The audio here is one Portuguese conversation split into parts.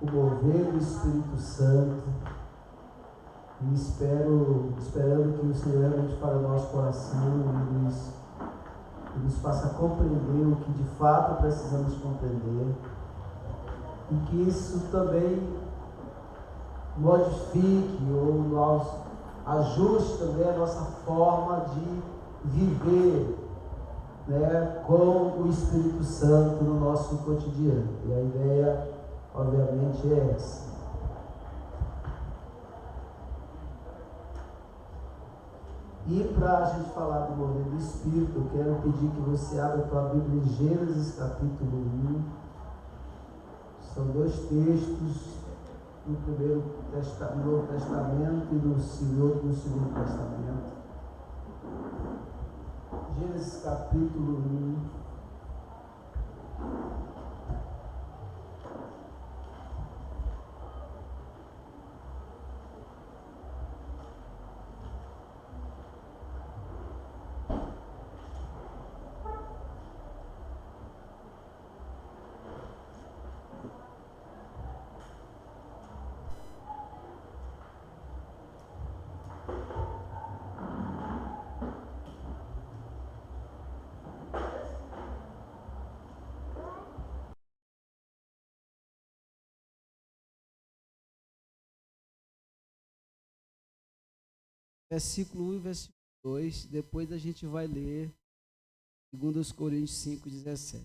o mover do Espírito Santo e esperando que o Senhor realmente fale ao nosso coração e nos faça compreender o que de fato precisamos compreender, e que isso também modifique ou ajuste também a nossa forma de viver, né, com o Espírito Santo no nosso cotidiano. E a ideia, obviamente, é essa. E para a gente falar do mover do Espírito, eu quero pedir que você abra a tua Bíblia em Gênesis capítulo 1. São dois textos, no Novo Testamento e no Segundo Testamento. Gênesis capítulo 1. Versículo 1 e versículo 2, depois a gente vai ler 2 Coríntios 5:17.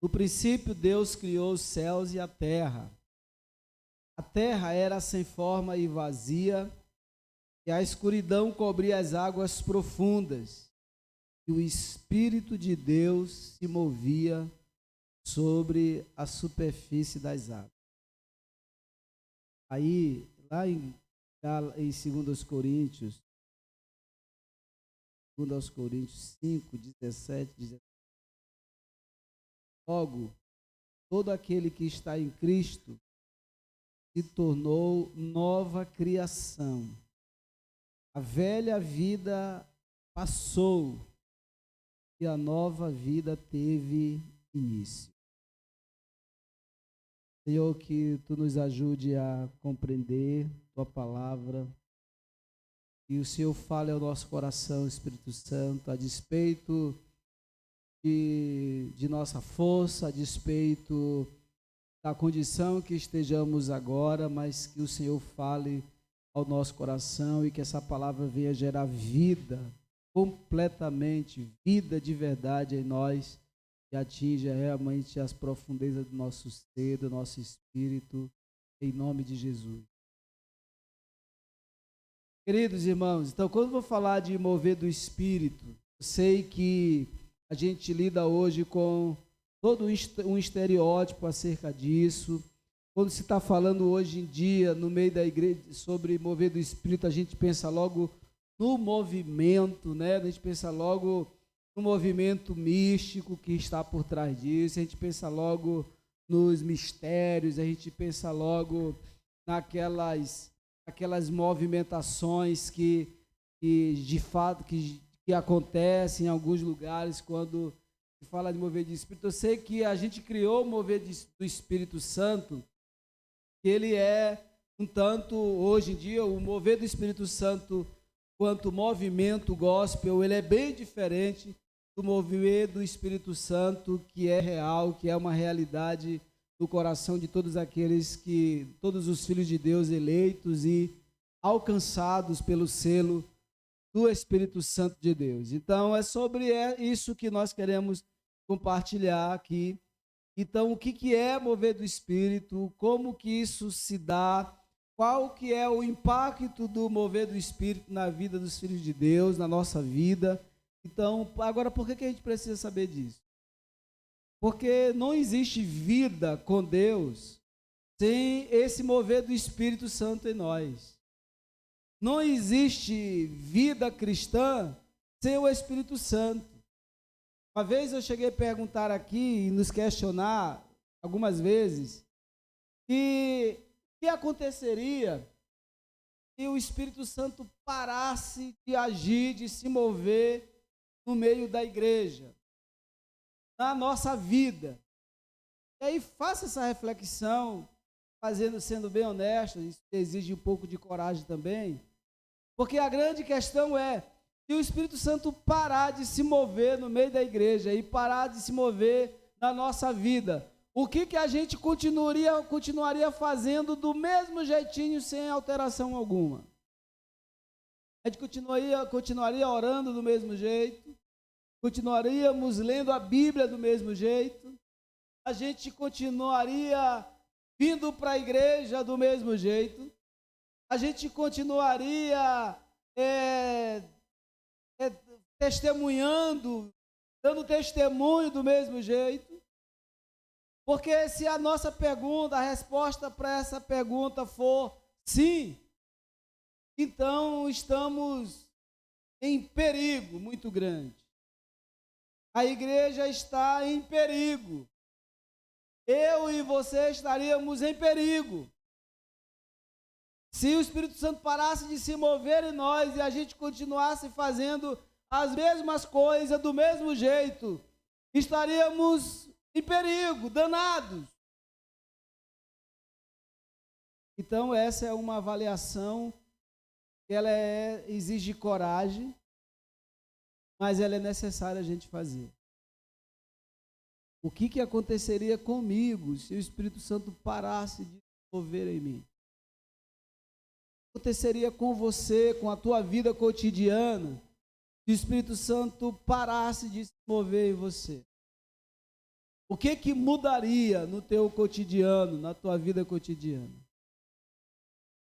No princípio, Deus criou os céus e a terra. A terra era sem forma e vazia, e a escuridão cobria as águas profundas, e o Espírito de Deus se movia sobre a superfície das águas. Aí, lá em 2 Coríntios 5, 17, 17. Logo, todo aquele que está em Cristo se tornou nova criação. A velha vida passou e a nova vida teve início. Senhor, que Tu nos ajude a compreender Tua palavra, e o Senhor fale ao nosso coração, Espírito Santo, a despeito de nossa força, a despeito da condição que estejamos agora, mas que o Senhor fale ao nosso coração e que essa palavra venha gerar vida, completamente, vida de verdade em nós, e atinja realmente as profundezas do nosso ser, do nosso espírito, em nome de Jesus. Queridos irmãos, então quando vou falar de mover do Espírito, eu sei que a gente lida hoje com todo um estereótipo acerca disso. Quando se está falando hoje em dia, no meio da igreja, sobre mover do Espírito, a gente pensa logo no movimento, né? A gente pensa logo no movimento místico que está por trás disso, a gente pensa logo nos mistérios, a gente pensa logo naquelas movimentações que de fato que acontecem em alguns lugares quando se fala de mover do Espírito. Eu sei que a gente criou o mover do Espírito Santo, que ele é um tanto, hoje em dia, o mover do Espírito Santo quanto movimento gospel, ele é bem diferente do mover do Espírito Santo, que é real, que é uma realidade no coração de todos todos os filhos de Deus eleitos e alcançados pelo selo do Espírito Santo de Deus. Então, é sobre isso que nós queremos compartilhar aqui. Então, o que é mover do Espírito, como que isso se dá, qual que é o impacto do mover do Espírito na vida dos filhos de Deus, na nossa vida. Então, agora, por que a gente precisa saber disso? Porque não existe vida com Deus sem esse mover do Espírito Santo em nós. Não existe vida cristã sem o Espírito Santo. Uma vez eu cheguei a perguntar aqui e nos questionar algumas vezes que o que aconteceria se o Espírito Santo parasse de agir, de se mover no meio da igreja, na nossa vida. E aí faça essa reflexão, sendo bem honesto, isso exige um pouco de coragem também, porque a grande questão é, se o Espírito Santo parar de se mover no meio da igreja e parar de se mover na nossa vida, o que a gente continuaria fazendo do mesmo jeitinho, sem alteração alguma? A gente continuaria orando do mesmo jeito, continuaríamos lendo a Bíblia do mesmo jeito, a gente continuaria vindo para a igreja do mesmo jeito, a gente continuaria testemunhando, dando testemunho do mesmo jeito, porque se a nossa pergunta, a resposta para essa pergunta for sim, então estamos em perigo muito grande. A igreja está em perigo. Eu e você estaríamos em perigo. Se o Espírito Santo parasse de se mover em nós e a gente continuasse fazendo as mesmas coisas do mesmo jeito, estaríamos em perigo, danados. Então essa é uma avaliação que ela exige coragem, mas ela é necessária a gente fazer. O que aconteceria comigo se o Espírito Santo parasse de se mover em mim? O que aconteceria com você, com a tua vida cotidiana, se o Espírito Santo parasse de se mover em você? O que mudaria no teu cotidiano, na tua vida cotidiana?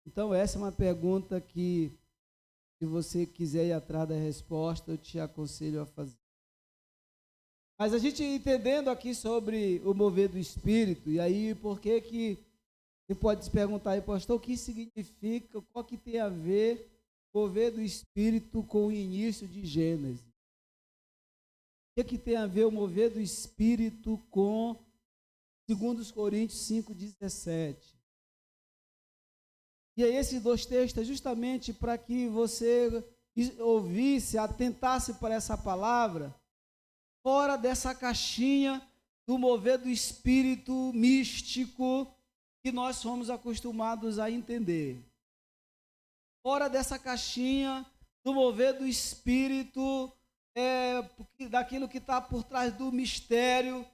Então essa é uma pergunta que, se você quiser ir atrás da resposta, eu te aconselho a fazer. Mas a gente entendendo aqui sobre o mover do Espírito, e aí por que você pode se perguntar aí, pastor, o que significa, qual que tem a ver o mover do Espírito com o início de Gênesis? O que tem a ver o mover do Espírito com 2 Coríntios 5,17? E aí esses dois textos é justamente para que você ouvisse, atentasse para essa palavra, fora dessa caixinha do mover do Espírito místico que nós somos acostumados a entender. Fora dessa caixinha do mover do Espírito, daquilo que está por trás do mistério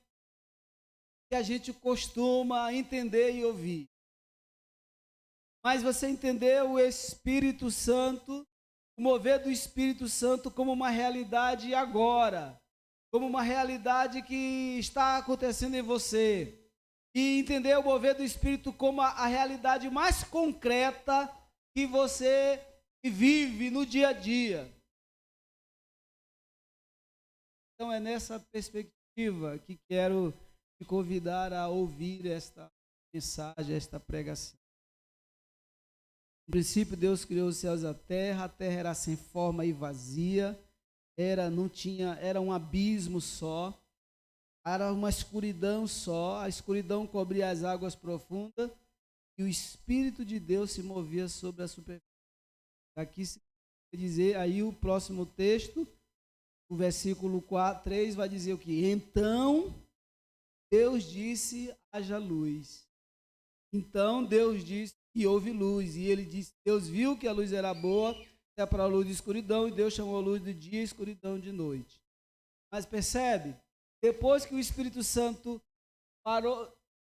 que a gente costuma entender e ouvir. Mas você entendeu o Espírito Santo, o mover do Espírito Santo como uma realidade agora, como uma realidade que está acontecendo em você. E entender o mover do Espírito como a realidade mais concreta que você vive no dia a dia. Então é nessa perspectiva que quero te convidar a ouvir esta mensagem, esta pregação. No princípio Deus criou os céus e a terra era sem forma e vazia, era um abismo só, era uma escuridão só, a escuridão cobria as águas profundas e o Espírito de Deus se movia sobre a superfície. Aqui se quer dizer, aí o próximo texto, o versículo 3 vai dizer o que? Então Deus disse, haja luz. Então Deus disse que houve luz, e ele disse, Deus viu que a luz era boa, é para a luz de escuridão, e Deus chamou a luz de dia e escuridão de noite. Mas percebe? Depois que o Espírito Santo parou,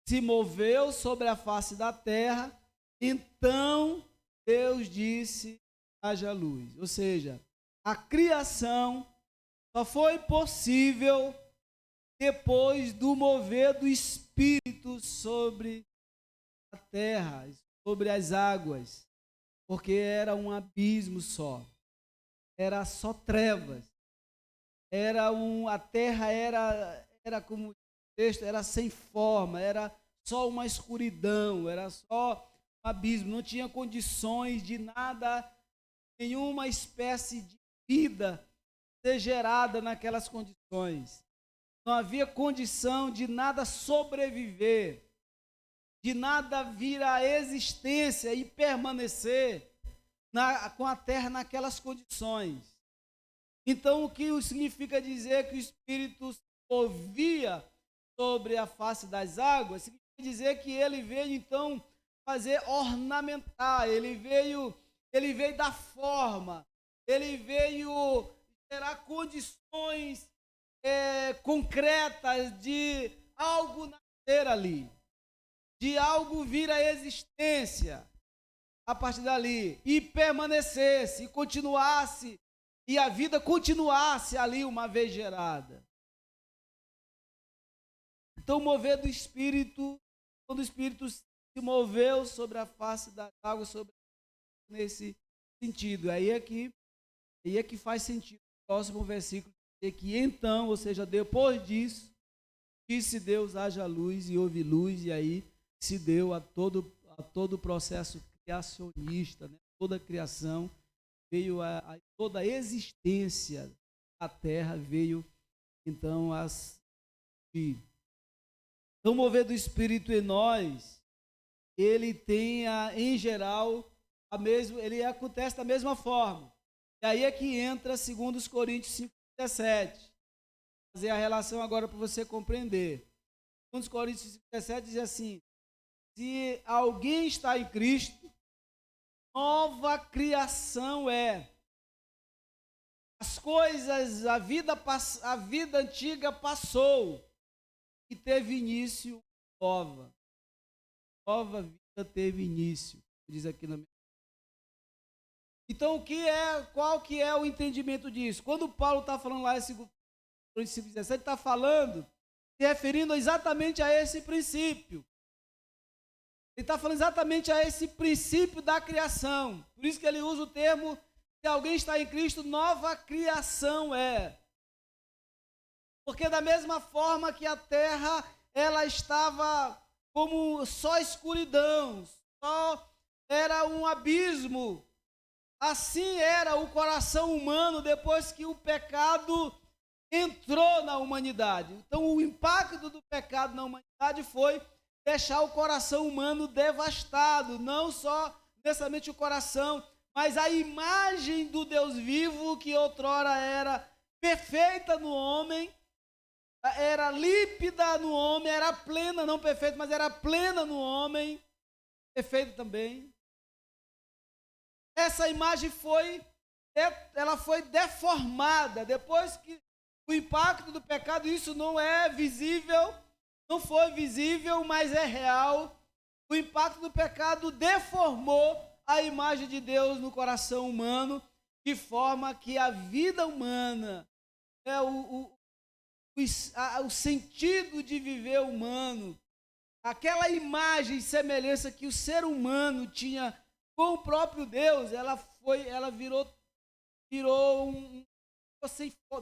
se moveu sobre a face da terra, então Deus disse, haja luz. Ou seja, a criação só foi possível depois do mover do Espírito sobre a terra, sobre as águas, porque era um abismo só, era só trevas, a terra era como o texto, era sem forma, era só uma escuridão, era só um abismo, não tinha condições de nada, nenhuma espécie de vida ser gerada naquelas condições, não havia condição de nada sobreviver, de nada vir à existência e permanecer com a terra naquelas condições. Então, o que significa dizer que o Espírito movia sobre a face das águas, significa dizer que ele veio então fazer ornamentar, ele veio dar forma, ele veio gerar condições concretas de algo nascer ali, de algo vir à existência a partir dali, e permanecesse, e continuasse, e a vida continuasse ali uma vez gerada. Então, mover do Espírito, quando o Espírito se moveu sobre a face da água, nesse sentido, aí é que faz sentido o próximo versículo, dizer que então, ou seja, depois disso, disse Deus, haja luz, e houve luz, e aí se deu a todo o processo criacionista, né? Toda a criação veio, toda a existência da terra veio, então, então, o mover do Espírito em nós, ele tem, em geral, ele acontece da mesma forma. E aí é que entra, segundo os Coríntios 5:17. Fazer a relação agora para você compreender. Segundo os Coríntios 5:17 diz assim: se alguém está em Cristo, nova criação é. As coisas, a vida antiga passou e teve início nova. Nova vida teve início, diz aqui na minha. Então, qual que é o entendimento disso? Quando Paulo está falando lá em 2 Coríntios 5:17, ele está falando, se referindo exatamente a esse princípio. Ele está falando exatamente a esse princípio da criação. Por isso que ele usa o termo, se alguém está em Cristo, nova criação é. Porque da mesma forma que a terra, ela estava como só escuridão, só era um abismo, assim era o coração humano depois que o pecado entrou na humanidade. Então, o impacto do pecado na humanidade foi deixar o coração humano devastado, não só necessariamente o coração, mas a imagem do Deus vivo, que outrora era perfeita no homem, era límpida no homem, era plena, não perfeita, mas era plena no homem, perfeita também. Essa imagem foi deformada. Depois que o impacto do pecado, isso não é visível, não foi visível, mas é real. O impacto do pecado deformou a imagem de Deus no coração humano, de forma que a vida humana, o sentido de viver humano, aquela imagem e semelhança que o ser humano tinha com o próprio Deus, ela virou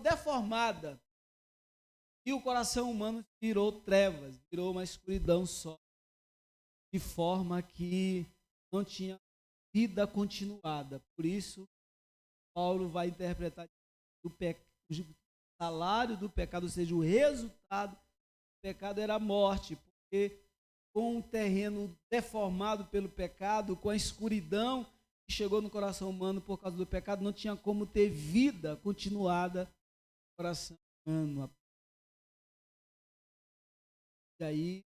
deformada. E o coração humano virou trevas, virou uma escuridão só, de forma que não tinha vida continuada. Por isso, Paulo vai interpretar o salário do pecado, ou seja, o resultado do pecado era a morte, porque com um terreno deformado pelo pecado, com a escuridão que chegou no coração humano por causa do pecado, não tinha como ter vida continuada no coração humano. E aí,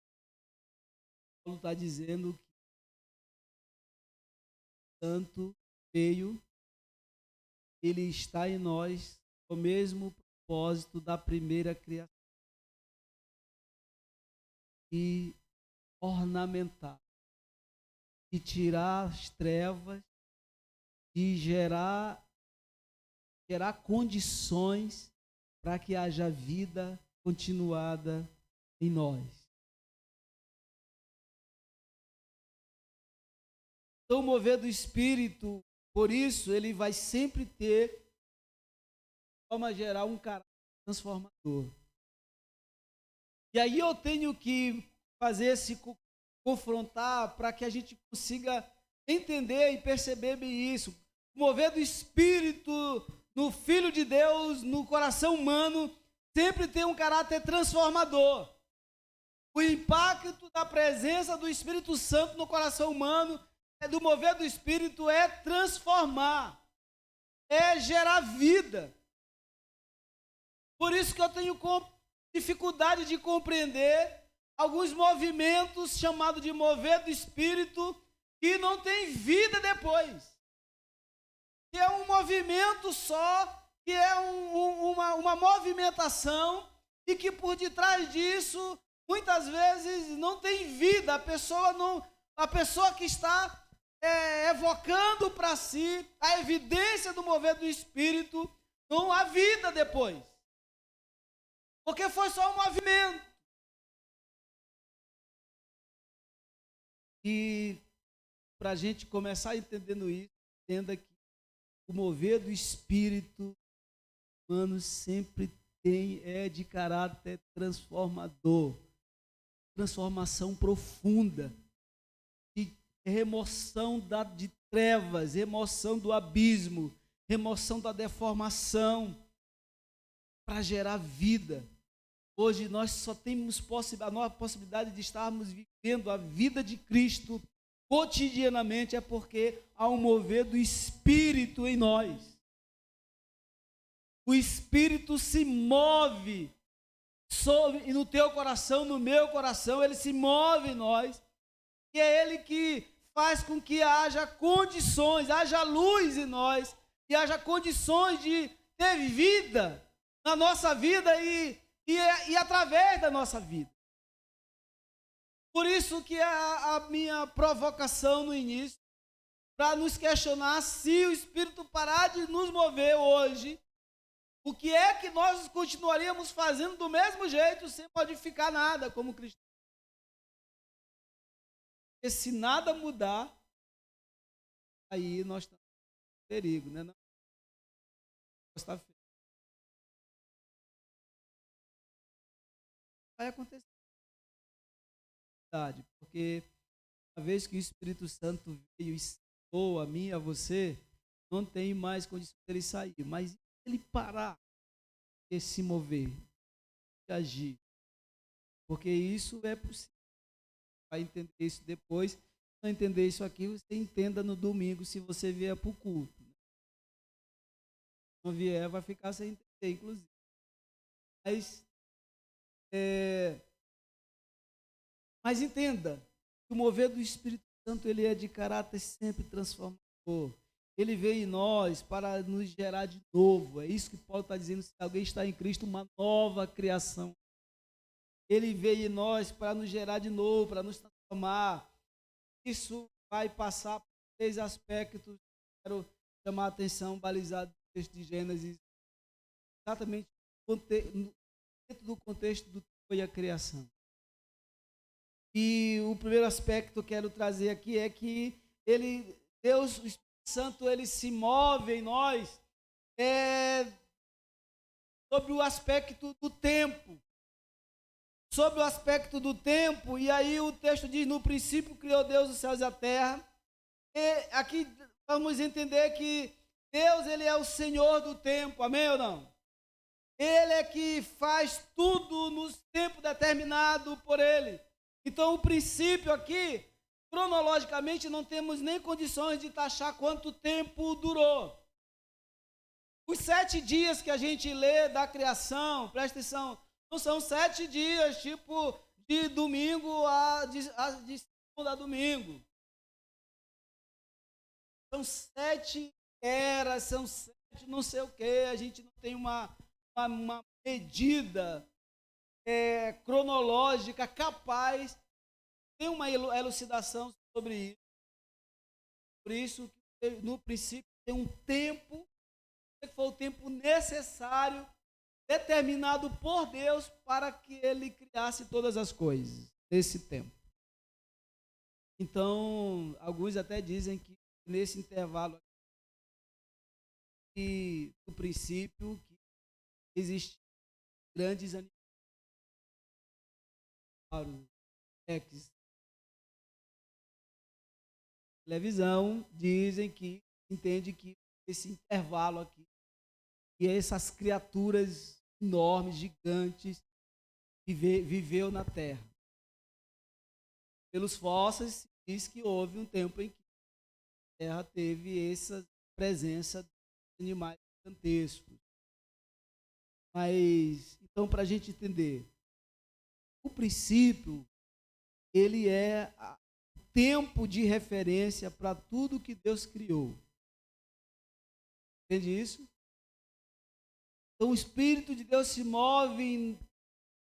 Paulo está dizendo que tanto veio, ele está em nós, o mesmo propósito da primeira criação. E ornamentar, de tirar as trevas, de gerar condições para que haja vida continuada em nós. Então, o mover do Espírito, por isso, ele vai sempre ter, de forma geral, um caráter transformador. E aí eu tenho que confrontar para que a gente consiga entender e perceber bem isso. O mover do Espírito no Filho de Deus, no coração humano, sempre tem um caráter transformador. O impacto da presença do Espírito Santo no coração humano, do mover do Espírito, é transformar, é gerar vida. Por isso que eu tenho dificuldade de compreender alguns movimentos chamados de mover do Espírito que não tem vida depois. Que é um movimento só, que é uma movimentação e que por detrás disso, muitas vezes, não tem vida. A pessoa que está evocando para si a evidência do mover do Espírito, não há vida depois. Porque foi só um movimento. E para a gente começar entendendo isso, entenda que o mover do Espírito humano sempre é de caráter transformador, transformação profunda, de remoção de trevas, remoção do abismo, remoção da deformação, para gerar vida. Hoje nós só temos a possibilidade de estarmos vivendo a vida de Cristo cotidianamente, é porque há um mover do Espírito em nós. O Espírito se move e no teu coração, no meu coração, ele se move em nós. E é ele que faz com que haja condições, haja luz em nós, e haja condições de ter vida na nossa vida e através da nossa vida. Por isso que a minha provocação no início, para nos questionar se o Espírito parar de nos mover hoje, o que é que nós continuaríamos fazendo do mesmo jeito, sem modificar nada como cristãos. Porque se nada mudar, aí nós estamos em perigo, né? Vai acontecer. Porque uma vez que o Espírito Santo veio e ensinou a mim e a você, não tem mais condição dele sair. Mas ele parar de se mover, de agir, porque isso é possível. Vai entender isso depois. Se não entender isso aqui, você entenda no domingo, se você vier para o culto. Se não vier, vai ficar sem entender, inclusive. Mas entenda que o mover do Espírito Santo, ele é de caráter sempre transformador. Ele veio em nós para nos gerar de novo. É isso que Paulo está dizendo, se alguém está em Cristo, uma nova criação. Ele veio em nós para nos gerar de novo, para nos transformar. Isso vai passar por 3 aspectos. Quero chamar a atenção, balizado no texto de Gênesis, exatamente dentro do contexto do que foi a criação. E o primeiro aspecto que eu quero trazer aqui é que Deus, o Espírito Santo, ele se move em nós sobre o aspecto do tempo. Sobre o aspecto do tempo, e aí o texto diz, no princípio criou Deus os céus e a terra. E aqui vamos entender que Deus, ele é o Senhor do tempo, amém ou não? Ele é que faz tudo no tempo determinado por ele. Então, o princípio aqui, cronologicamente, não temos nem condições de taxar quanto tempo durou. Os 7 dias que a gente lê da criação, presta atenção, não são 7 dias, tipo, de domingo de segunda a domingo. São 7 eras, são 7 não sei o quê, a gente não tem uma medida cronológica capaz, tem uma elucidação sobre isso. Por isso, no princípio, tem um tempo, que foi o tempo necessário, determinado por Deus, para que ele criasse todas as coisas, nesse tempo. Então, alguns até dizem que nesse intervalo, que, no princípio, que existem grandes animais, televisão, dizem que entende que esse intervalo aqui, e essas criaturas enormes, gigantes, que viveu na Terra. Pelos fósseis, diz que houve um tempo em que a Terra teve essa presença de animais gigantescos. Mas, Então, para a gente entender, o princípio, ele é o tempo de referência para tudo que Deus criou. Entende isso? Então, o Espírito de Deus se move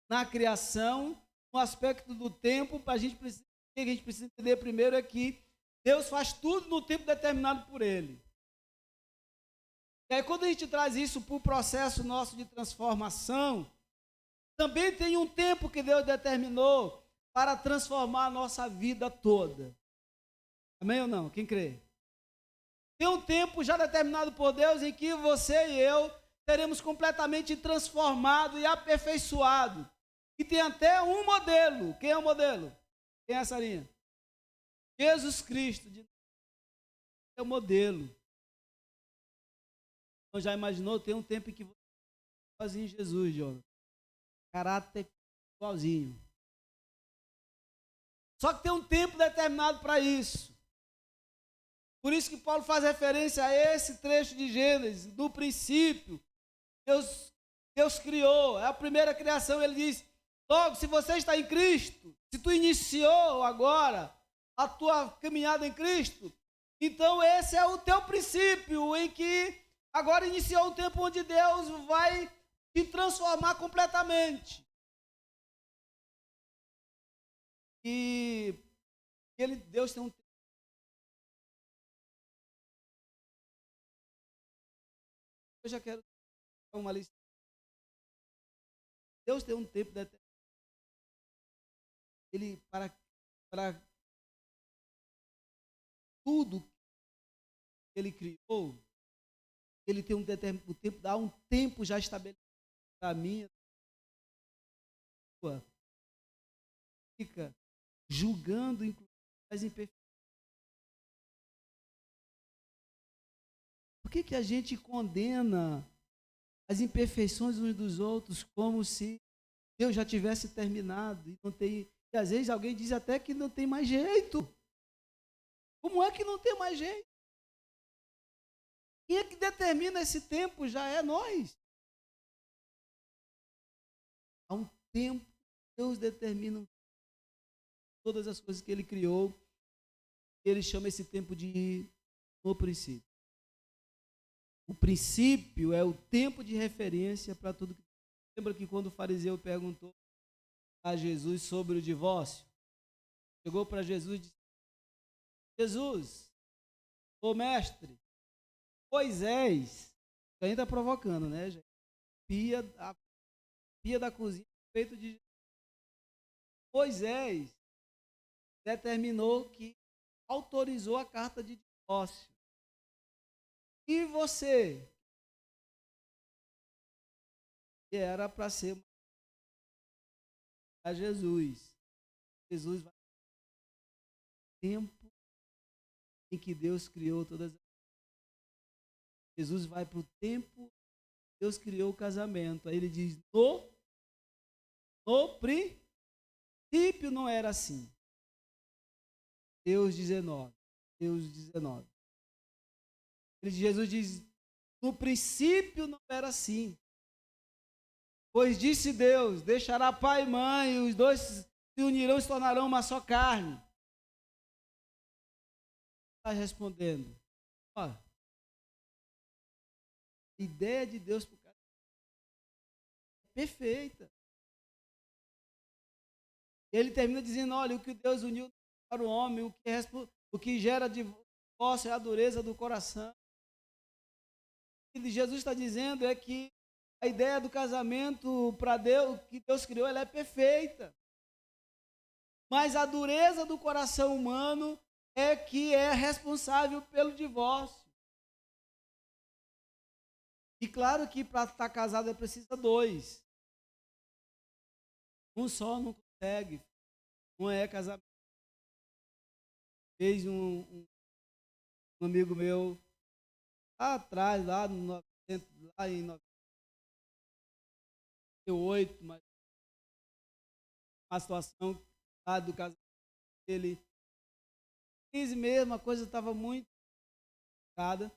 na criação, no aspecto do tempo. Para a gente precisa, o que a gente precisa entender primeiro é que Deus faz tudo no tempo determinado por Ele. E aí, quando a gente traz isso para o processo nosso de transformação, também tem um tempo que Deus determinou para transformar a nossa vida toda. Amém ou não? Quem crê? Tem um tempo já determinado por Deus em que você e eu seremos completamente transformados e aperfeiçoados. E tem até um modelo. Quem é o modelo? Quem é essa linha? Jesus Cristo. É o modelo. Então já imaginou? Tem um tempo em que você é igualzinho em Jesus, Jonas. Caráter igualzinho. Só que tem um tempo determinado para isso. Por isso que Paulo faz referência a esse trecho de Gênesis, do princípio. Deus criou, é a primeira criação. Ele diz, logo, se você está em Cristo, se tu iniciou agora a tua caminhada em Cristo, então esse é o teu princípio, em que agora iniciou um tempo onde Deus vai te transformar completamente. E Deus tem um tempo. Eu já quero dar uma lista. Deus tem um tempo determinado. Ele, para tudo que Ele criou, Ele tem um determinado tempo, dá um tempo já estabelecido para mim. Fica julgando, inclusive, as imperfeições. Por que a gente condena as imperfeições uns dos outros como se Deus já tivesse terminado e não tem? E às vezes alguém diz até que não tem mais jeito. Como é que não tem mais jeito? Quem é que determina esse tempo? Já é nós. Há um tempo, Deus determina todas as coisas que Ele criou. Ele chama esse tempo de o princípio. O princípio é o tempo de referência para tudo. Lembra que quando o fariseu perguntou a Jesus sobre o divórcio, chegou para Jesus e disse, Jesus, ô mestre, Moisés, ainda está provocando, né? A pia da cozinha feito de Moisés determinou que autorizou a carta de divórcio. E você? Que era para ser a Jesus. Jesus vai tempo em que Deus criou todas as. Jesus vai para o tempo que Deus criou o casamento. Aí ele diz, no princípio não era assim. Deus 19. Jesus diz, no princípio não era assim. Pois disse Deus, deixará pai e mãe, e os dois se unirão e se tornarão uma só carne. Está respondendo, ó, a ideia de Deus para o cara é perfeita. Ele termina dizendo, olha, o que Deus uniu para o homem, o que gera divórcio é a dureza do coração. O que Jesus está dizendo é que a ideia do casamento para Deus, que Deus criou, ela é perfeita. Mas a dureza do coração humano é que é responsável pelo divórcio. E claro que para estar casado é preciso dois. Um só não consegue. Não é casamento. Fez um amigo meu lá atrás, lá em 98, mas uma situação lá do casamento dele. Crise mesmo, a coisa estava muito complicada.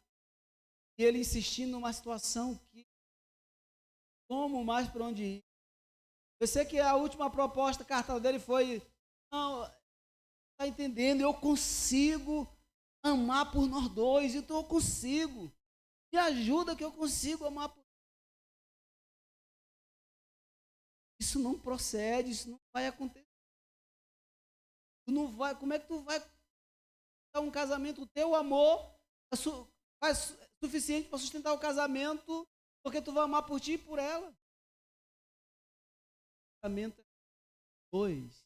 E ele insistindo numa situação que como mais para onde ir. Eu sei que a última proposta, carta dele foi, não, está entendendo, eu consigo amar por nós dois, então eu consigo. Me ajuda que eu consigo amar por. Isso não procede, isso não vai acontecer. Tu não vai, como é que tu vai dar um casamento? O teu amor é suficiente para sustentar o casamento, porque tu vai amar por ti e por ela. O casamento é dois.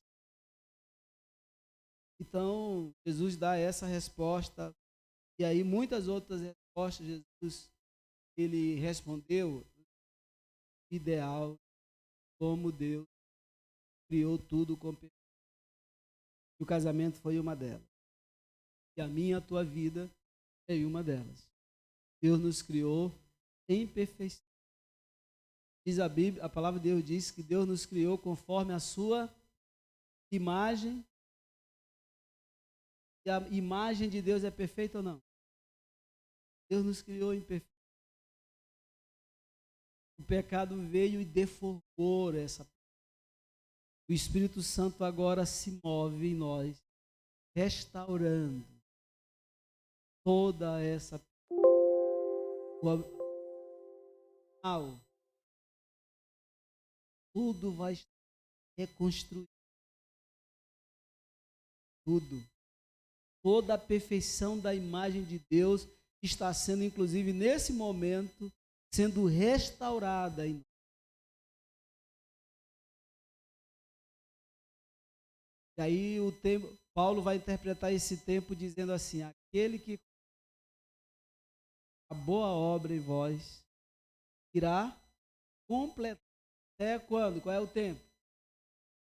Então, Jesus dá essa resposta, e aí muitas outras respostas, Jesus, ele respondeu ideal, como Deus criou tudo com perfeição. O casamento foi uma delas. E a minha, a tua vida é uma delas. Deus nos criou em perfeição. Diz a Bíblia, a palavra de Deus diz que Deus nos criou conforme a sua imagem. E a imagem de Deus é perfeita ou não? Deus nos criou em perfeição. O pecado veio e deformou essa. O Espírito Santo agora se move em nós, restaurando toda essa. Tudo vai estar reconstruído. Tudo. Toda a perfeição da imagem de Deus está sendo, inclusive, nesse momento, sendo restaurada em nós. E aí Paulo vai interpretar esse tempo dizendo assim: aquele que a boa obra em vós irá completar. Até quando? Qual é o tempo?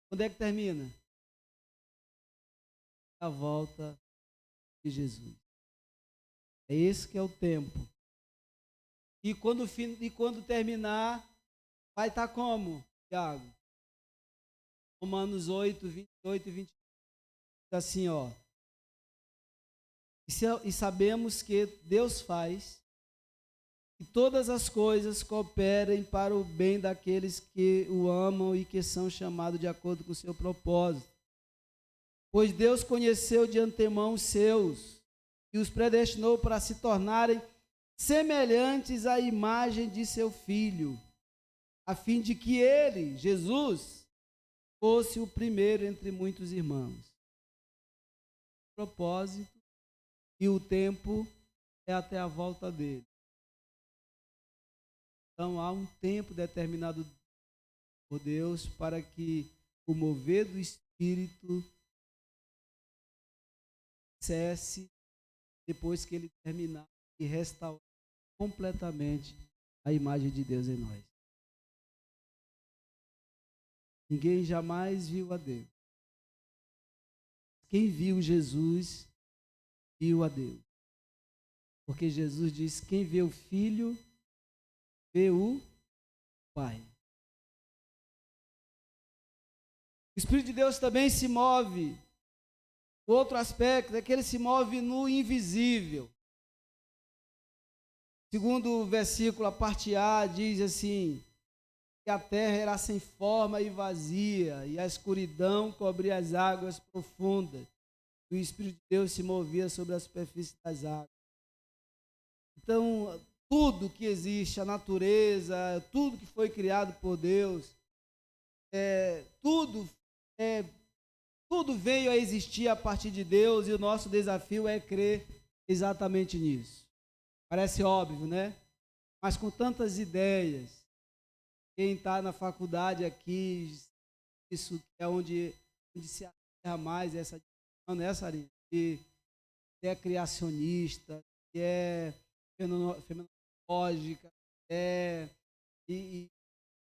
Quando é que termina? A volta de Jesus. É esse que é o tempo. E quando terminar, vai estar como, Tiago? Romanos 8, 28 e 29. Assim, ó. E sabemos que Deus faz que todas as coisas cooperem para o bem daqueles que o amam e que são chamados de acordo com o seu propósito. Pois Deus conheceu de antemão os seus e os predestinou para se tornarem semelhantes à imagem de seu Filho, a fim de que ele, Jesus, fosse o primeiro entre muitos irmãos. O propósito e o tempo é até a volta dele. Então há um tempo determinado por Deus para que o mover do Espírito cesse depois que ele terminar e restaurar completamente a imagem de Deus em nós. Ninguém jamais viu a Deus. Quem viu Jesus, viu a Deus. Porque Jesus diz: quem vê o Filho, vê o Pai. O Espírito de Deus também se move. O outro aspecto é que ele se move no invisível. Segundo o versículo, a parte A, diz assim: que a terra era sem forma e vazia, e a escuridão cobria as águas profundas. E o Espírito de Deus se movia sobre a superfície das águas. Então, tudo que existe, a natureza, tudo que foi criado por Deus, tudo veio a existir a partir de Deus, e o nosso desafio é crer exatamente nisso. Parece óbvio, né? Mas com tantas ideias, quem está na faculdade aqui, isso é onde se aterra mais essa discussão, nessa área, que é criacionista, que é fenomenológica, e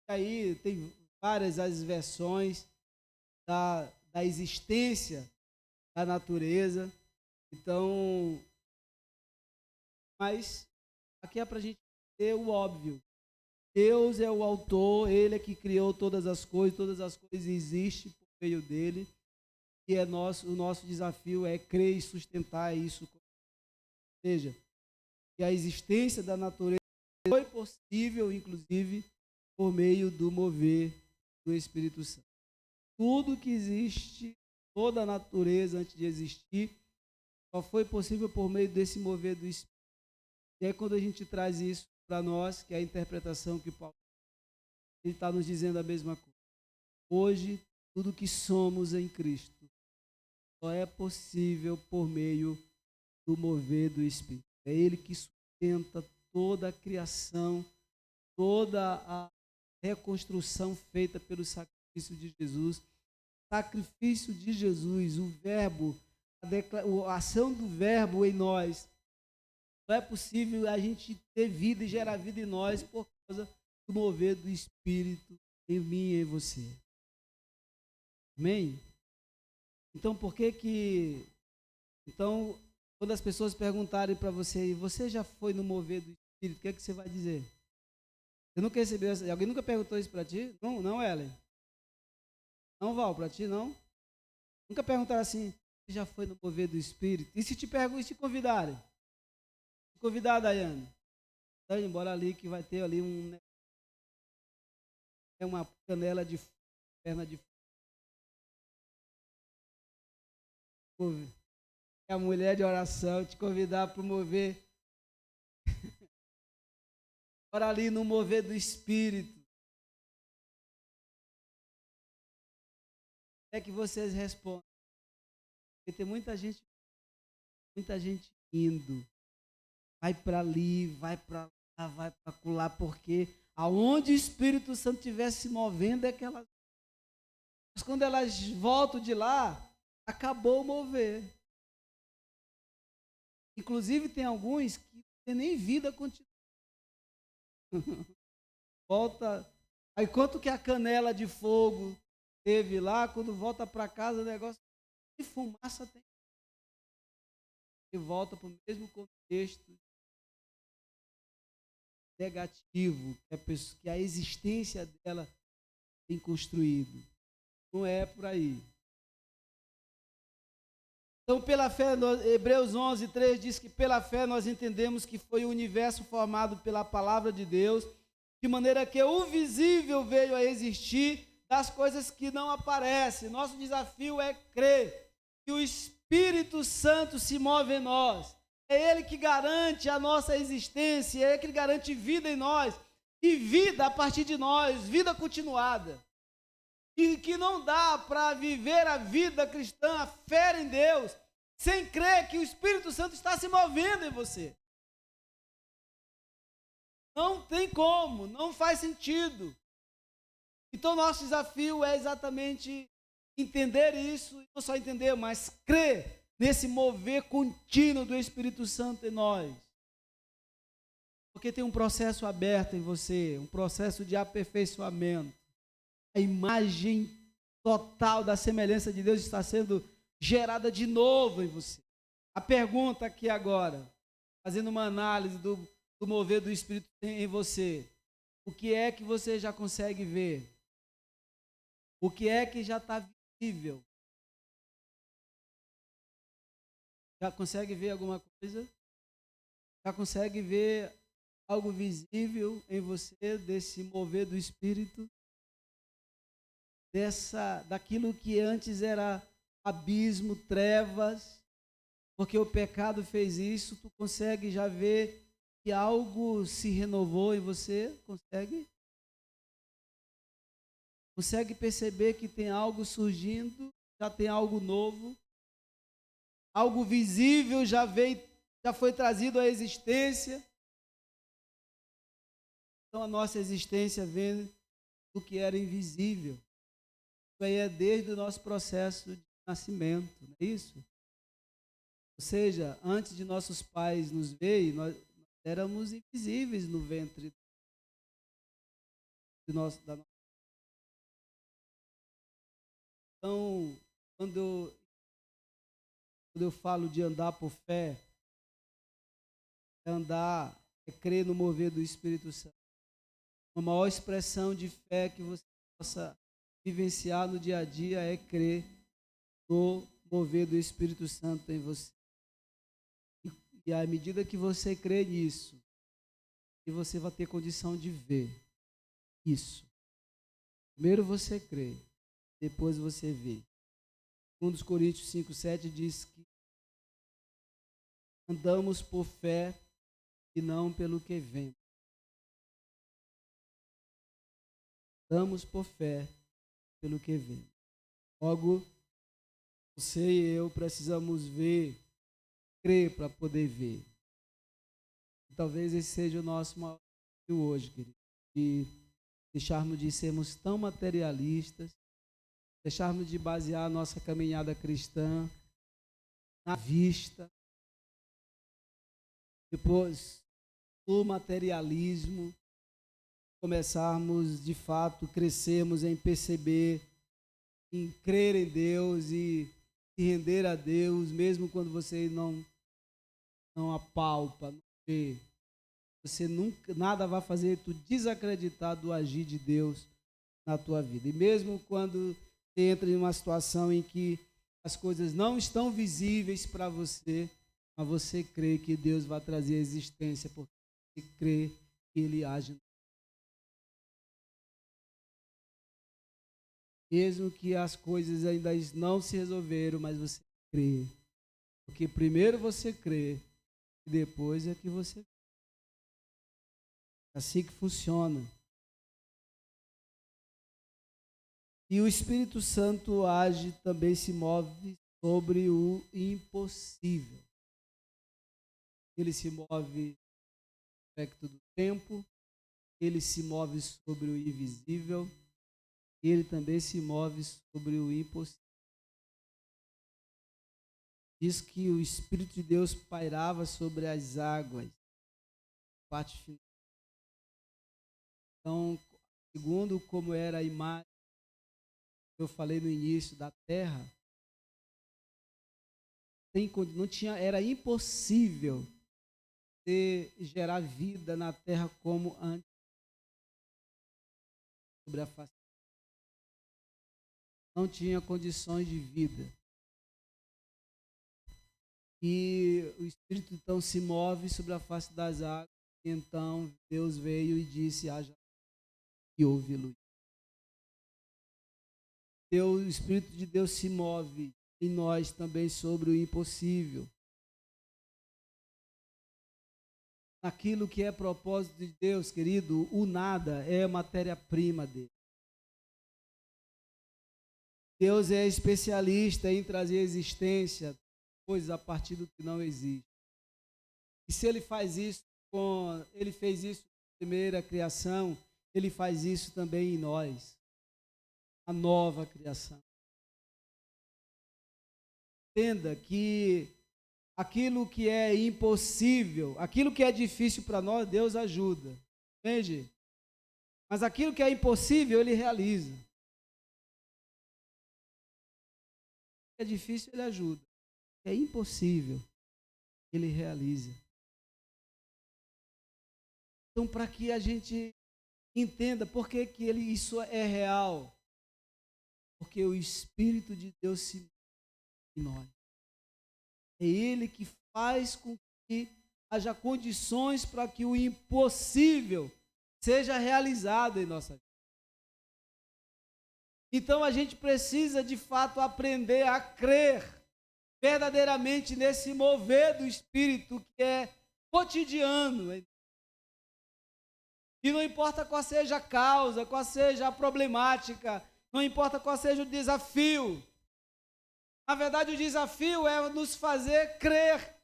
aí tem várias as versões da existência da natureza. Então, mas aqui é para a gente ter o óbvio. Deus é o autor, Ele é que criou todas as coisas existem por meio dEle, e o nosso desafio é crer e sustentar isso. Ou seja, que a existência da natureza foi possível, inclusive, por meio do mover do Espírito Santo. Tudo que existe, toda a natureza antes de existir, só foi possível por meio desse mover do Espírito. E aí quando a gente traz isso para nós, que é a interpretação que Paulo ele está nos dizendo a mesma coisa. Hoje, tudo que somos em Cristo só é possível por meio do mover do Espírito. É Ele que sustenta toda a criação, toda a reconstrução feita pelo sacrifício de Jesus. O sacrifício de Jesus, o verbo, a ação do verbo em nós. Não é possível a gente ter vida e gerar vida em nós por causa do mover do Espírito em mim e em você. Amém? Então, por que que... Então, quando as pessoas perguntarem para você, você já foi no mover do Espírito, o que é que você vai dizer? Você nunca recebeu? Alguém nunca perguntou isso para ti? Não, não, Ellen? Não, Val, para ti, não? Nunca perguntaram assim, você já foi no mover do Espírito? E se te perguntam, e se te convidarem? Se convidar, Daiane? Daiane, bora ali que vai ter ali uma canela de perna de fogo. É a mulher de oração te convidar para mover. Bora ali no mover do Espírito. É que vocês respondem. Porque tem muita gente indo. Vai para ali, vai para lá, vai para lá, porque aonde o Espírito Santo estiver se movendo é que elas... Mas quando elas voltam de lá, acabou o mover. Inclusive tem alguns que não tem nem vida continua. Volta. Aí quanto que a canela de fogo teve lá, quando volta para casa o negócio de fumaça tem. E volta para o mesmo contexto negativo que a existência dela tem construído. Não é por aí. Então, pela fé, Hebreus 11:3 diz que pela fé nós entendemos que foi o universo formado pela palavra de Deus, de maneira que o visível veio a existir das coisas que não aparecem. Nosso desafio é crer que o Espírito Santo se move em nós. É Ele que garante a nossa existência, é Ele que garante vida em nós, e vida a partir de nós, vida continuada. E que não dá para viver a vida cristã, a fé em Deus, sem crer que o Espírito Santo está se movendo em você. Não tem como, não faz sentido. Então, nosso desafio é exatamente entender isso, e não só entender, mas crer nesse mover contínuo do Espírito Santo em nós. Porque tem um processo aberto em você, um processo de aperfeiçoamento. A imagem total da semelhança de Deus está sendo gerada de novo em você. A pergunta aqui agora, fazendo uma análise do mover do Espírito em você, o que é que você já consegue ver? O que é que já está visível? Já consegue ver alguma coisa? Já consegue ver algo visível em você desse mover do Espírito? Daquilo que antes era abismo, trevas, porque o pecado fez isso, tu consegue já ver que algo se renovou em você? Consegue? Consegue perceber que tem algo surgindo, já tem algo novo? Algo visível já foi trazido à existência? Então a nossa existência vem do que era invisível. Isso aí é desde o nosso processo de nascimento, não é isso? Ou seja, antes de nossos pais nos verem, nós éramos invisíveis no ventre da nossa. Então, quando eu falo de andar por fé, é crer no mover do Espírito Santo. A maior expressão de fé que você possa vivenciar no dia a dia é crer no mover do Espírito Santo em você. E à medida que você crê nisso, você vai ter condição de ver isso. Primeiro você crê, depois você vê. 2 Coríntios 5:7 diz que andamos por fé e não pelo que vemos. Andamos por fé pelo que vemos. Logo, você e eu precisamos ver, crer para poder ver. E talvez esse seja o nosso maior desafio hoje, querido. De deixarmos de sermos tão materialistas, deixarmos de basear a nossa caminhada cristã na vista, depois do materialismo, começarmos de fato, crescermos em perceber, em crer em Deus e se render a Deus, mesmo quando você não apalpa, não vê. Você nunca, nada vai fazer tu desacreditar do agir de Deus na tua vida. E mesmo quando você entra em uma situação em que as coisas não estão visíveis para você, mas você crê que Deus vai trazer a existência, porque você crê que Ele age. Mesmo que as coisas ainda não se resolveram, mas você crê. Porque primeiro você crê e depois é que você. É assim que funciona. E o Espírito Santo age, também se move sobre o impossível. Ele se move no aspecto do tempo, ele se move sobre o invisível, e ele também se move sobre o impossível. Diz que o Espírito de Deus pairava sobre as águas. Parte final. Então, segundo como era a imagem que eu falei no início da terra, não tinha, era impossível gerar vida na terra como antes sobre a face. Não tinha condições de vida. E o Espírito então se move sobre a face das águas. E então Deus veio e disse: haja e houve luz. O Espírito de Deus se move em nós também sobre o impossível. Naquilo que é propósito de Deus, querido, o nada é matéria-prima dele. Deus é especialista em trazer existência, coisas a partir do que não existe. E se ele faz isso ele fez isso na primeira criação, ele faz isso também em nós, a nova criação. Entenda que aquilo que é impossível, aquilo que é difícil para nós, Deus ajuda. Entende? Mas aquilo que é impossível, ele realiza. O que é difícil, ele ajuda. O que é impossível, ele realiza. Então, para que a gente entenda por que isso é real, porque o Espírito de Deus se move em nós. É Ele que faz com que haja condições para que o impossível seja realizado em nossa vida. Então a gente precisa de fato aprender a crer verdadeiramente nesse mover do Espírito que é cotidiano. E não importa qual seja a causa, qual seja a problemática, não importa qual seja o desafio. Na verdade, o desafio é nos fazer crer.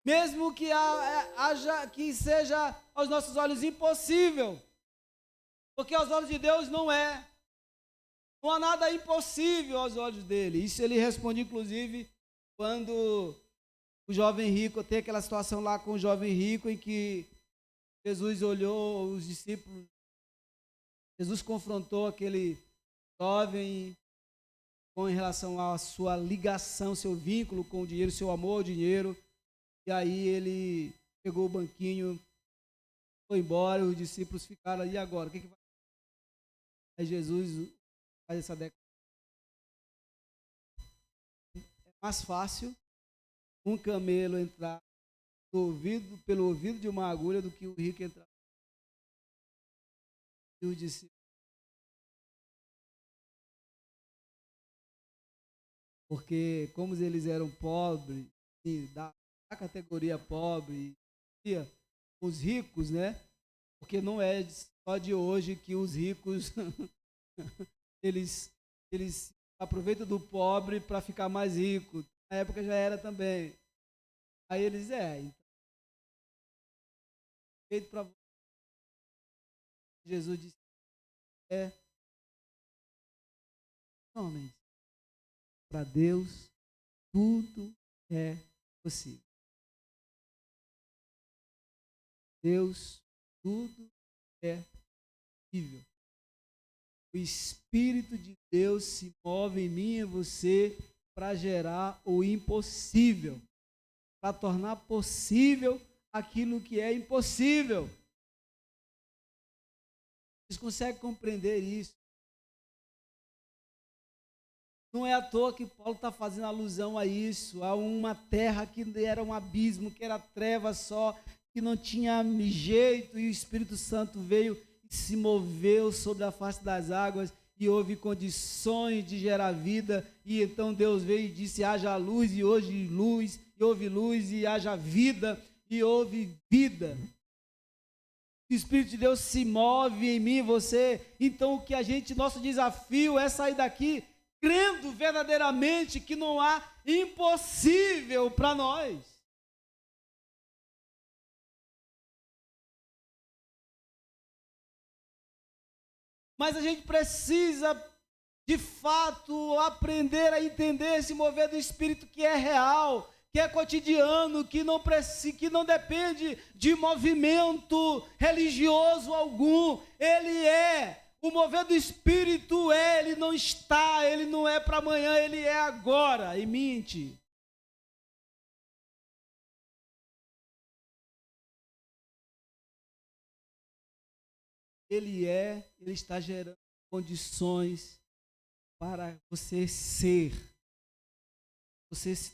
Mesmo que haja, que seja aos nossos olhos impossível. Porque aos olhos de Deus não é. Não há nada impossível aos olhos dele. Isso ele responde, inclusive, quando o jovem rico, tem aquela situação lá com o jovem rico em que Jesus olhou os discípulos, Jesus confrontou aquele jovem com relação à sua ligação, seu vínculo com o dinheiro, seu amor ao dinheiro. E aí ele pegou o banquinho, foi embora, os discípulos ficaram, e agora? O que vai fazer? Aí Jesus faz essa declaração. É mais fácil um camelo entrar pelo ouvido de uma agulha do que o rico entrar. E os discípulos porque como eles eram pobres, assim, da categoria pobre, os ricos, né? Porque não é só de hoje que os ricos eles, eles aproveitam do pobre para ficar mais rico. Na época já era também. Aí eles, então, feito para Jesus disse, homens, para Deus tudo é possível. Deus, tudo é possível. O Espírito de Deus se move em mim e em você para gerar o impossível, para tornar possível aquilo que é impossível. Vocês conseguem compreender isso? Não é à toa que Paulo está fazendo alusão a isso, a uma terra que era um abismo, que era treva só, que não tinha jeito, e o Espírito Santo veio e se moveu sobre a face das águas, e houve condições de gerar vida, e então Deus veio e disse, haja luz, e hoje luz, e houve luz, e haja vida, e houve vida. O Espírito de Deus se move em mim e você, então o que nosso desafio é sair daqui crendo verdadeiramente que não há impossível para nós. Mas a gente precisa, de fato, aprender a entender esse mover do Espírito que é real, que é cotidiano, que não depende de movimento religioso algum. Ele é. O mover do Espírito ele não está, ele não é para amanhã, ele é agora, em mente. Ele está gerando condições para você se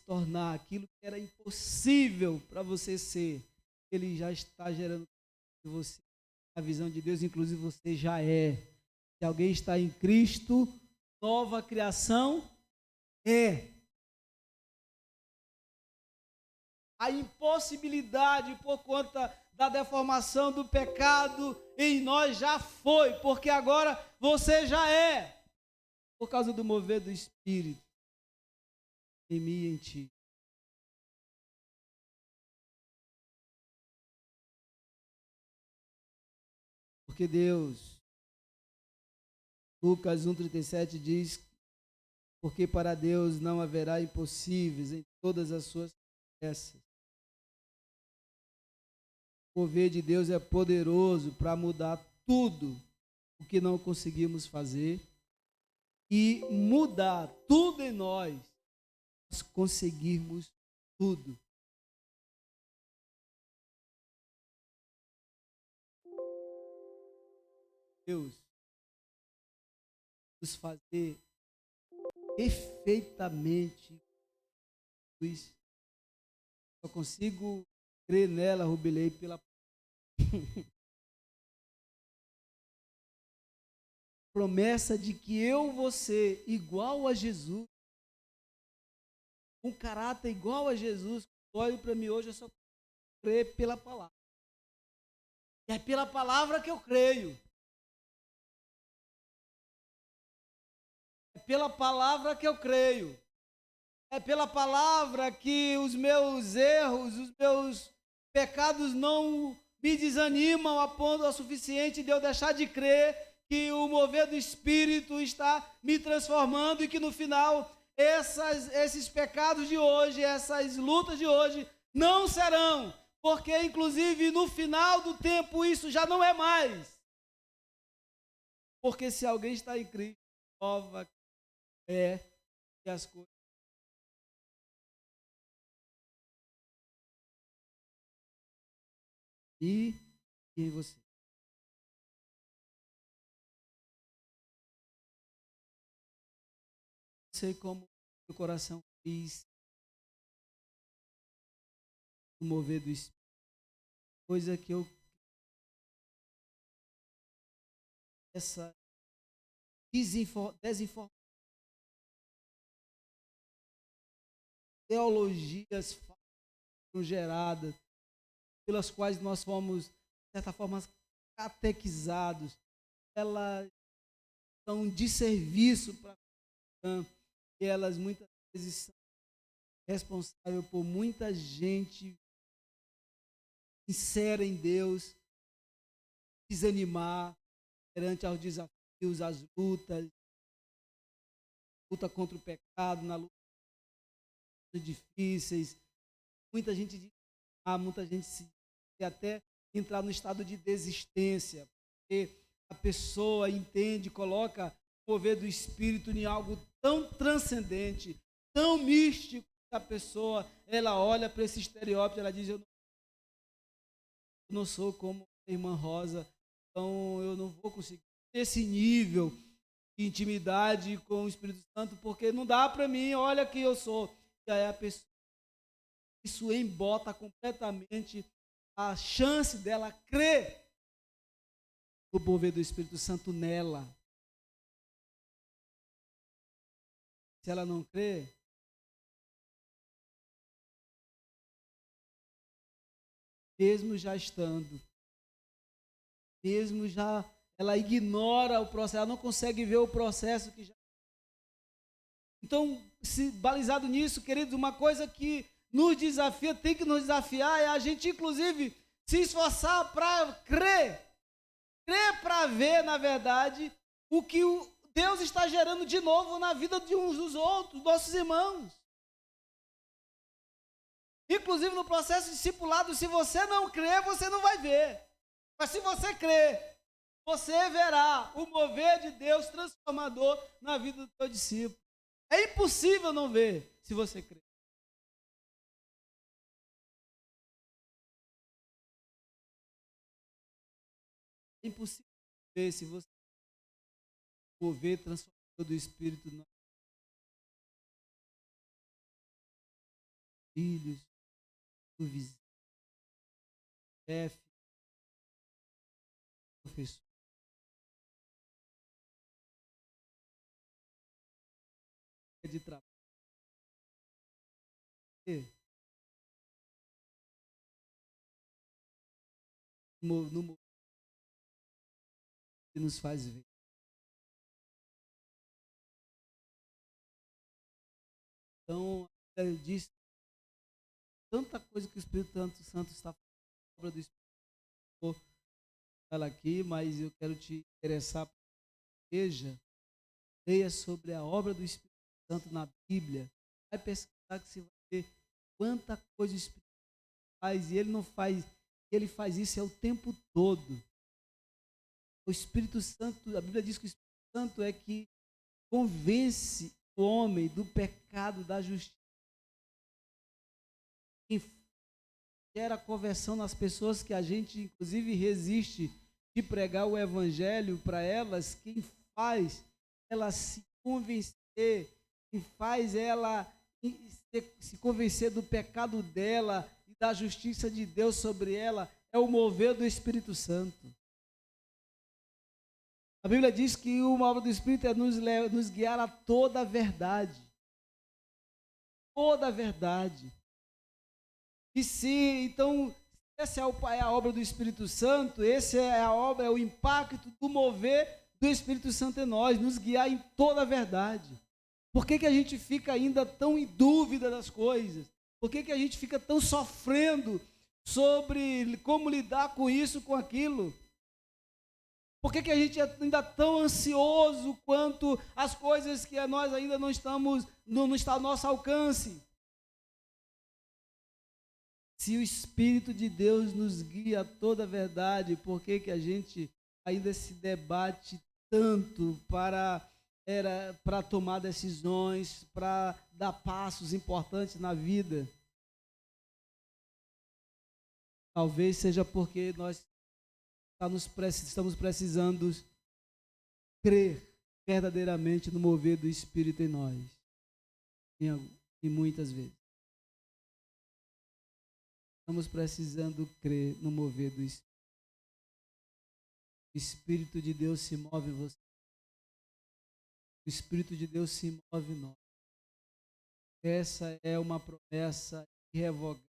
tornar aquilo que era impossível para você ser. Ele já está gerando em você a visão de Deus, inclusive você já é. Se alguém está em Cristo, nova criação é. A impossibilidade por conta da deformação do pecado em nós já foi, porque agora você já é, por causa do mover do Espírito em mim e em ti. Porque Deus, Lucas 1,37 diz, porque para Deus não haverá impossíveis em todas as suas promessas. O mover de Deus é poderoso para mudar tudo o que não conseguimos fazer e mudar tudo em nós conseguirmos tudo. Deus nos fazer perfeitamente luz. Só consigo crer nela, Rubilei, pela promessa de que eu vou ser igual a Jesus, um caráter igual a Jesus. Olhe para mim hoje, eu só creio pela palavra. E é pela palavra que eu creio. É pela palavra que eu creio. É pela palavra que os meus erros, os meus pecados não me desanimam a ponto o suficiente de eu deixar de crer que o mover do Espírito está me transformando e que no final esses pecados de hoje, essas lutas de hoje não serão, porque inclusive no final do tempo isso já não é mais. Porque se alguém está em Cristo, nova é que as coisas e em você. Não sei como o coração quis o mover do Espírito, coisa que eu essa desinformação teologias foram geradas, pelas quais nós fomos, de certa forma, catequizados, elas são de serviço para a cristã, e elas muitas vezes são responsáveis por muita gente sincera em Deus desanimar perante aos desafios, às lutas, luta contra o pecado, na luta difíceis. Muita gente muita gente se até entrar no estado de desistência, porque a pessoa entende, coloca o mover do Espírito em algo tão transcendente, tão místico, que a pessoa, ela olha para esse estereótipo, ela diz, eu não sou como a irmã Rosa, então eu não vou conseguir esse nível de intimidade com o Espírito Santo, porque não dá para mim, olha que eu sou. E aí a pessoa, isso embota completamente a chance dela crer no mover do Espírito Santo nela. Se ela não crê, mesmo já estando, mesmo já, ela ignora o processo, ela não consegue ver o processo que já. Então, se balizado nisso, queridos, uma coisa que nos desafia, tem que nos desafiar, é a gente, inclusive, se esforçar para crer para ver, na verdade, o que Deus está gerando de novo na vida de uns dos outros, nossos irmãos. Inclusive no processo discipulado, se você não crer, você não vai ver. Mas se você crer, você verá o mover de Deus transformador na vida do seu discípulo. É impossível não ver se você crer. É impossível ver se você mover transformador do Espírito nos filhos, do vizinho, chefe, professor. De trabalho. No que nos faz ver. Então, ele diz tanta coisa que o Espírito Santo está fazendo, obra do Espírito, ela aqui, mas eu quero te interessar, veja, leia sobre a obra do Espírito Santo na Bíblia, vai pesquisar que você vai ver quanta coisa o Espírito faz, e ele não faz, ele faz isso o tempo todo. O Espírito Santo, a Bíblia diz que o Espírito Santo é que convence o homem do pecado, da justiça, quem gera conversão nas pessoas que a gente, inclusive, resiste de pregar o Evangelho para elas, quem faz ela se convencer, quem faz ela se convencer do pecado dela e da justiça de Deus sobre ela, é o mover do Espírito Santo. A Bíblia diz que uma obra do Espírito é nos guiar a toda a verdade. Toda a verdade. E se, então, essa é a obra do Espírito Santo, esse é a obra, é o impacto do mover do Espírito Santo em nós, nos guiar em toda a verdade. Por que a gente fica ainda tão em dúvida das coisas? Por que a gente fica tão sofrendo sobre como lidar com isso, com aquilo? Por que a gente é ainda tão ansioso quanto as coisas que nós ainda não estamos, não está ao nosso alcance? Se o Espírito de Deus nos guia a toda a verdade, por que a gente ainda se debate tanto para tomar decisões, para dar passos importantes na vida? Talvez seja porque nós estamos precisando crer verdadeiramente no mover do Espírito em nós, e muitas vezes. Estamos precisando crer no mover do Espírito. O Espírito de Deus se move em você. O Espírito de Deus se move em nós. Essa é uma promessa irrevogável. O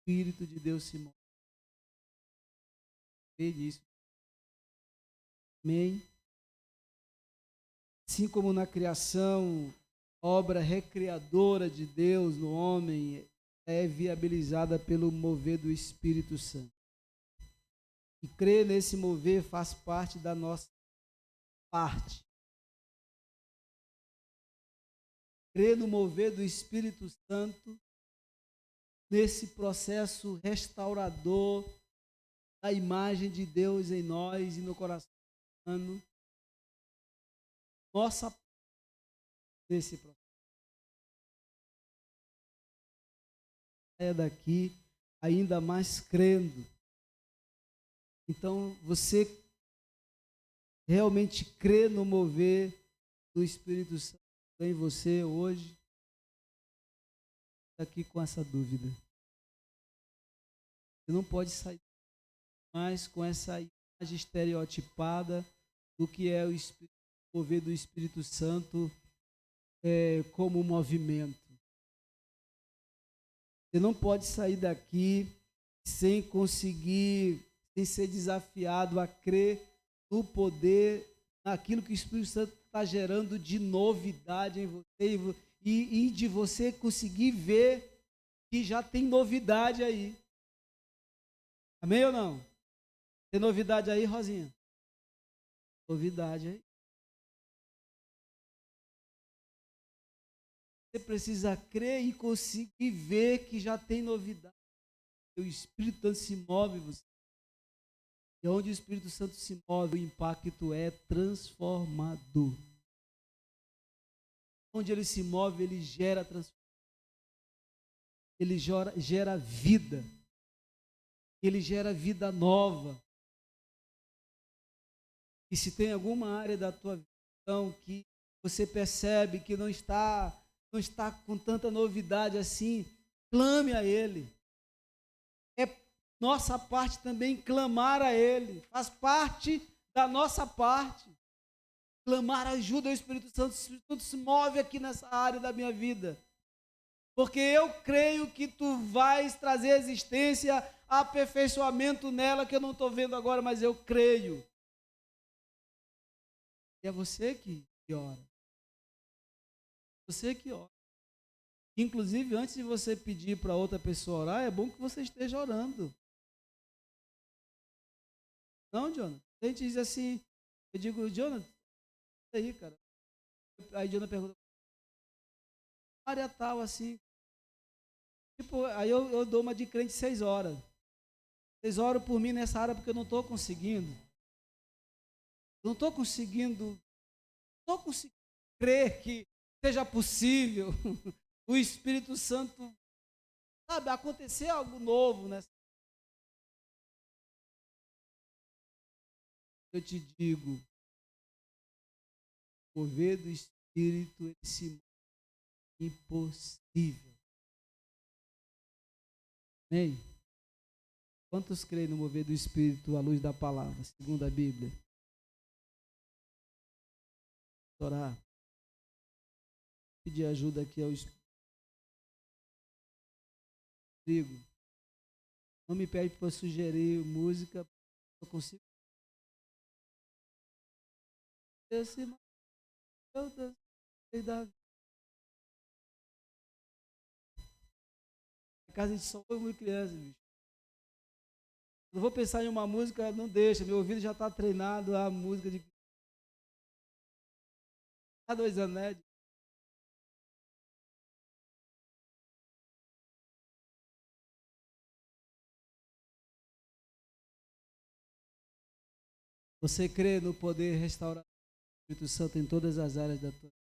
Espírito de Deus se move. Crê nisso. Amém? Assim como na criação, obra recriadora de Deus no homem é viabilizada pelo mover do Espírito Santo. E crer nesse mover faz parte da nossa parte. Crer no mover do Espírito Santo, nesse processo restaurador da imagem de Deus em nós e no coração humano, nossa parte nesse processo. Saia daqui ainda mais crendo. Então, você realmente crê no mover do Espírito Santo em você hoje? Está aqui com essa dúvida. Você não pode sair mais com essa imagem estereotipada do que é o mover do Espírito Santo como movimento. Você não pode sair daqui sem ser desafiado a crer no poder, naquilo que o Espírito Santo está gerando de novidade em você e de você conseguir ver que já tem novidade aí. Amém ou não? Tem novidade aí, Rosinha? Novidade aí. Você precisa crer e conseguir ver que já tem novidade. O Espírito Santo se move em você. E onde o Espírito Santo se move, o impacto é transformador. Onde ele se move, ele gera transformação. Ele gera vida. Ele gera vida nova. E se tem alguma área da tua vida que você percebe que não está com tanta novidade assim, clame a Ele. É nossa parte também clamar a Ele. Faz parte da nossa parte. Clamar ajuda ao Espírito Santo. O Espírito Santo se move aqui nessa área da minha vida. Porque eu creio que tu vais trazer existência, aperfeiçoamento nela que eu não estou vendo agora, mas eu creio. E é você que ora. Você que ora. Inclusive, antes de você pedir para outra pessoa orar, é bom que você esteja orando. Não, Jonathan? A gente diz assim, eu digo, Jonathan, aí, cara. Aí Jonathan pergunta, área tal, assim. Tipo, aí eu dou uma de crente 6 horas. Vocês oram por mim nessa área porque eu não estou conseguindo. Não estou conseguindo crer que seja possível o Espírito Santo, sabe, acontecer algo novo nessa. Eu te digo, o mover do Espírito, ele se move impossível. Amém? Quantos creem no mover do Espírito à luz da palavra, segundo a Bíblia? Orar. Pedir ajuda aqui ao Espírito. Não me pede para sugerir música, eu consigo. Esse meu Deus, a casa de som foi muito criança, bicho. Não vou pensar em uma música, não deixa, meu ouvido já está treinado a música de Dois Anéis. Você crê no poder restaurador do Espírito Santo em todas as áreas da tua vida?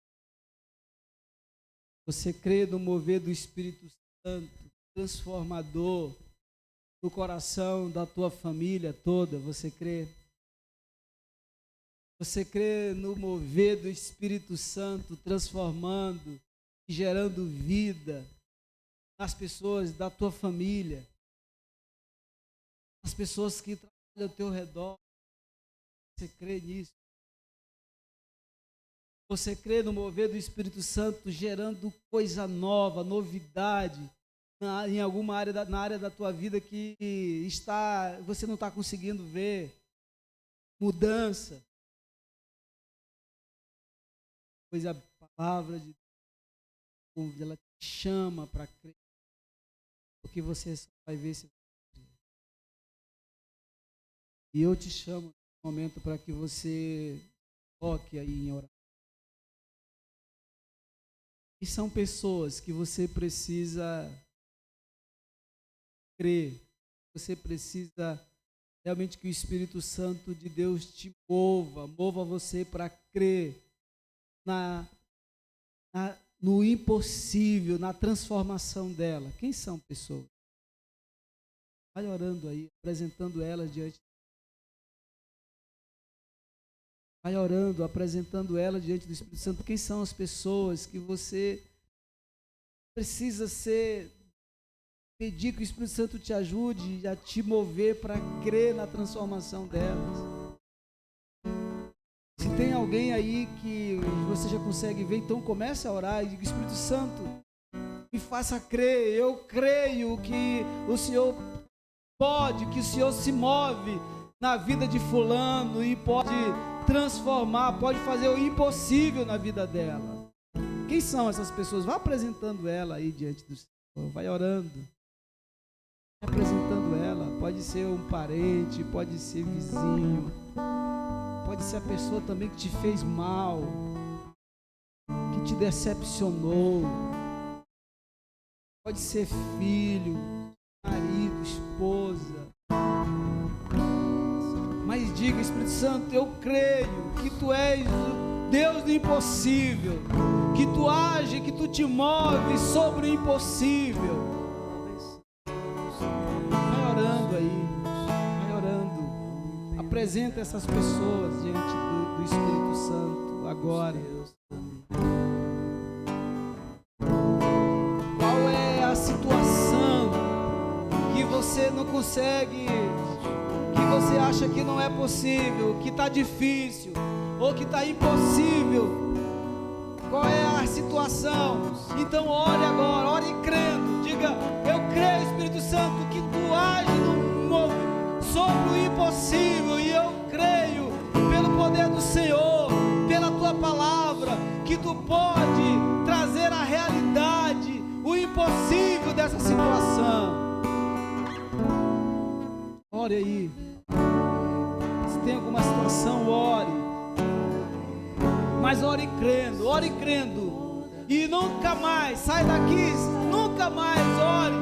Você crê no mover do Espírito Santo transformador no coração da tua família toda? Você crê? Você crê no mover do Espírito Santo transformando e gerando vida nas pessoas da tua família, nas pessoas que trabalham ao teu redor? Você crê nisso? Você crê no mover do Espírito Santo gerando coisa nova, novidade, em alguma área na área da tua vida que você não está conseguindo ver mudança? Pois a palavra de Deus, ela te chama para crer, porque você só vai ver se você crer. E eu te chamo nesse momento para que você toque aí em oração. E são pessoas que você precisa crer, você precisa realmente que o Espírito Santo de Deus te mova você para crer no impossível, na transformação dela. Quem são pessoas? Vai orando aí, apresentando elas diante. Vai orando, apresentando ela diante do Espírito Santo. Quem são as pessoas que você precisa pedir que o Espírito Santo te ajude a te mover para crer na transformação delas? Se tem alguém aí que você já consegue ver, então comece a orar e diga: Espírito Santo, me faça crer. Eu creio que o Senhor pode, que o Senhor se move na vida de fulano e pode transformar, pode fazer o impossível na vida dela. Quem são essas pessoas? Vá apresentando ela aí diante do Senhor, vai orando, vai apresentando ela. Pode ser um parente, pode ser vizinho, pode ser a pessoa também que te fez mal, que te decepcionou, pode ser filho, marido, esposa. Mas diga: Espírito Santo, eu creio que Tu és o Deus do impossível, que Tu age, que Tu te move sobre o impossível. Vai orando aí, vai orando. Apresenta essas pessoas diante do Espírito Santo agora. Qual é a situação que você não consegue, que você acha que não é possível, que está difícil, ou que está impossível? Qual é a situação? Então ore agora, ore crendo, diga: eu creio, Espírito Santo, que Tu age sobre o impossível, e eu creio, pelo poder do Senhor, pela Tua palavra, que Tu pode trazer a realidade, o impossível dessa situação. Ore aí. Se tem alguma situação, ore. Mas ore crendo, ore crendo. E nunca mais, sai daqui, nunca mais ore